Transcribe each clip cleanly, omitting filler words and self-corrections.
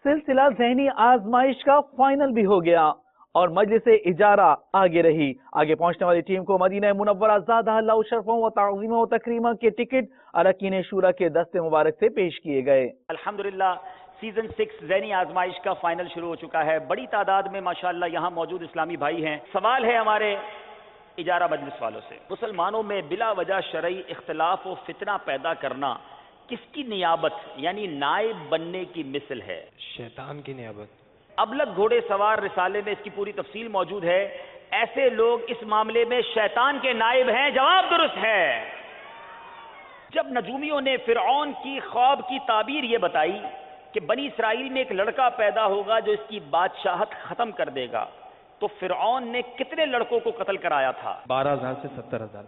सिलसिला ज़हनी आजमाइश का फाइनल भी हो गया और मजलिस इजारा आगे रही। आगे पहुंचने वाली टीम को मदीना मुनव्वरा ज़ादा अल्लाह शरफ़ों व ताज़ीमों व तकरीमा के टिकट अरकान शूरा के दस्ते मुबारक से पेश किए गए। अल्हम्दुलिल्लाह सीजन 6 ज़हनी आजमाइश का फाइनल शुरू हो चुका है। बड़ी तादाद में माशाअल्लाह यहाँ मौजूद इस्लामी भाई हैं। सवाल है हमारे इजारा मजलिस वालों से, मुसलमानों में बिला वजह शरई इख्तिलाफ व फितना पैदा करना किसकी नियाबत यानी नाइब बनने की मिसल है? शैतान की नियाबत। अबलग घोड़े सवार रिसाले में इसकी पूरी तफसील मौजूद है। ऐसे लोग इस मामले में शैतान के नाइब हैं। जवाब दुरुस्त है। जब नजूमियों ने फिरौन की ख्वाब की ताबीर ये बताई कि बनी इसराइल में एक लड़का पैदा होगा जो इसकी बादशाहत खत्म कर देगा, तो फिरौन ने कितने लड़कों को कत्ल कराया था? 12,000 से 70,000।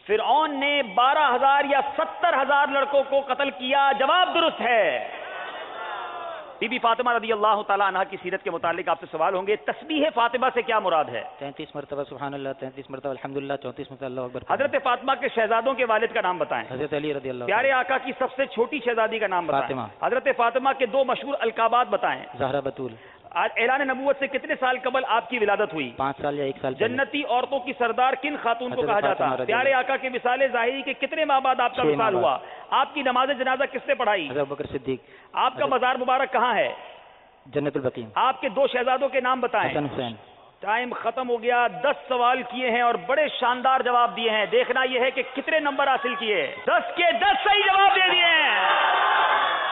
फिरौन ने 12,000 या 70,000 लड़कों को कत्ल किया। जवाब दुरुस्त है। बीबी फातिमा रदी अल्लाह ताला अन्हा की सीरत के मुतालिक आपसे सवाल होंगे, तस्बीह फातिमा से क्या मुराद है? 33 मरतबा सुभान अल्लाह, 33 मरतबा अल्हम्दुलिल्लाह, 34 मरतबा अल्लाहु अकबर। हजरत फातिमा के शहजादों के वालिद का नाम बताएं। हजरत अली रदी अल्लाह। प्यारे आका की सबसे छोटी शहजादी का नाम बताएं। फातिमा। हजरत फातिमा के दो मशहूर अलकाबात बताएं। ज़हरा बतूल। आज ऐलान नबूवत से कितने साल कबल आपकी विलादत हुई? 5 साल या 1 साल। जन्नती औरतों की सरदार किन खातून को हजरत कहा जाता? फातिमा प्यारे आका के विसाले ज़ाहिरी के कितने माह बाद आपका 6 विसाल माह हुआ? आपकी नमाज जनाजा किसने पढ़ाई? हजरत अबू बकर सिद्दीक। आपका मज़ार मुबारक कहाँ है? जन्नतुल बकी। आपके दो शहजादों के नाम बताएं। हसन हुसैन। टाइम खत्म हो गया। 10 सवाल किए हैं और बड़े शानदार जवाब दिए हैं। देखना यह है कि कितने नंबर हासिल किए। 10 के 10 सही जवाब दे दिए हैं।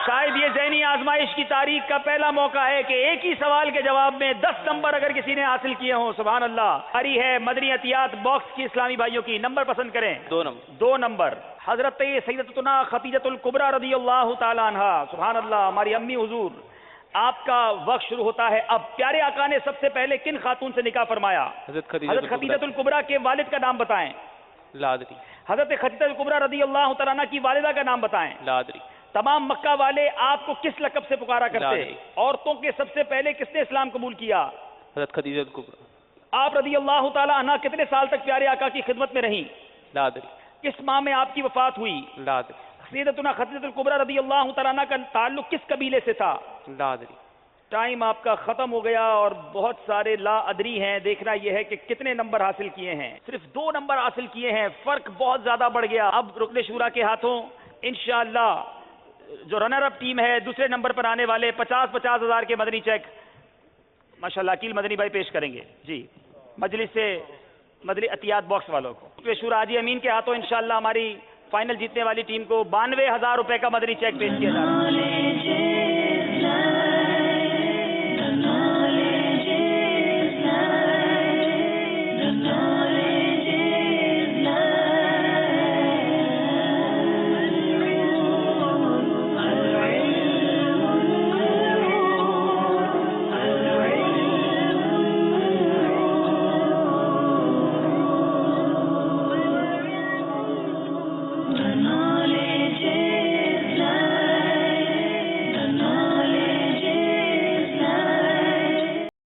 शायद ये ज़हनी आजमाइश की तारीख का पहला मौका है कि एक ही सवाल के जवाब में 10 नंबर अगर किसी ने हासिल किए हों। सुभान अल्लाह। हरी है मदनी अतियात बॉक्स की इस्लामी भाइयों की। नंबर पसंद करें। 2 नंबर। हजरत सैयदतुना खदीजतुल कुबरा रदी अल्लाह ताला अन्हा, सुभान अल्लाह, हमारी अम्मी हुजूर। आपका वक्त शुरू होता है अब। प्यारे आका ने सबसे पहले किन खातून से निकाह फरमाया? हजरत खदीजतुल कुबरा के वालिद का नाम बताएं। लादरी। हजरत खदीजतुल कुबरा रदी अल्लाह तआला अन्हा की वालिदा का नाम बताएं। लादरी। तमाम मक्का वाले आपको किस लक़ब से पुकारा करते? औरतों के सबसे पहले किसने इस्लाम कबूल किया? हजरत खदीजतुल कुबरा। आप रदी अल्लाह तआला अन्हा कितने साल तक प्यारे आका की खिदमत में रहीं? लादरी। किस माह में आपकी वफात हुई? लादरी। सैयदतुना खदीजतुल कुबरा रदी अल्लाह तआला अन्हा का ताल्लुक किस कबीले से था? लादरी। टाइम आपका खत्म हो गया और बहुत सारे ला अदरी हैं। देखना यह है कि कितने नंबर हासिल किए हैं। सिर्फ 2 नंबर हासिल किए हैं। फर्क बहुत ज्यादा बढ़ गया। अब रुकने शूरा के हाथों इंशाअल्लाह जो रनर अप टीम है दूसरे नंबर पर आने वाले 50-50 हजार के मदनी चेक माशाअल्लाह अकील मदनी भाई पेश करेंगे जी मजलिस से मदनी अतियात बॉक्स वालों को। रुकने शूरा हाजी अमीन के हाथों इंशाअल्लाह हमारी फाइनल जीतने वाली टीम को 92,000 रुपए का मदनी चेक पेश किया जा रहा है।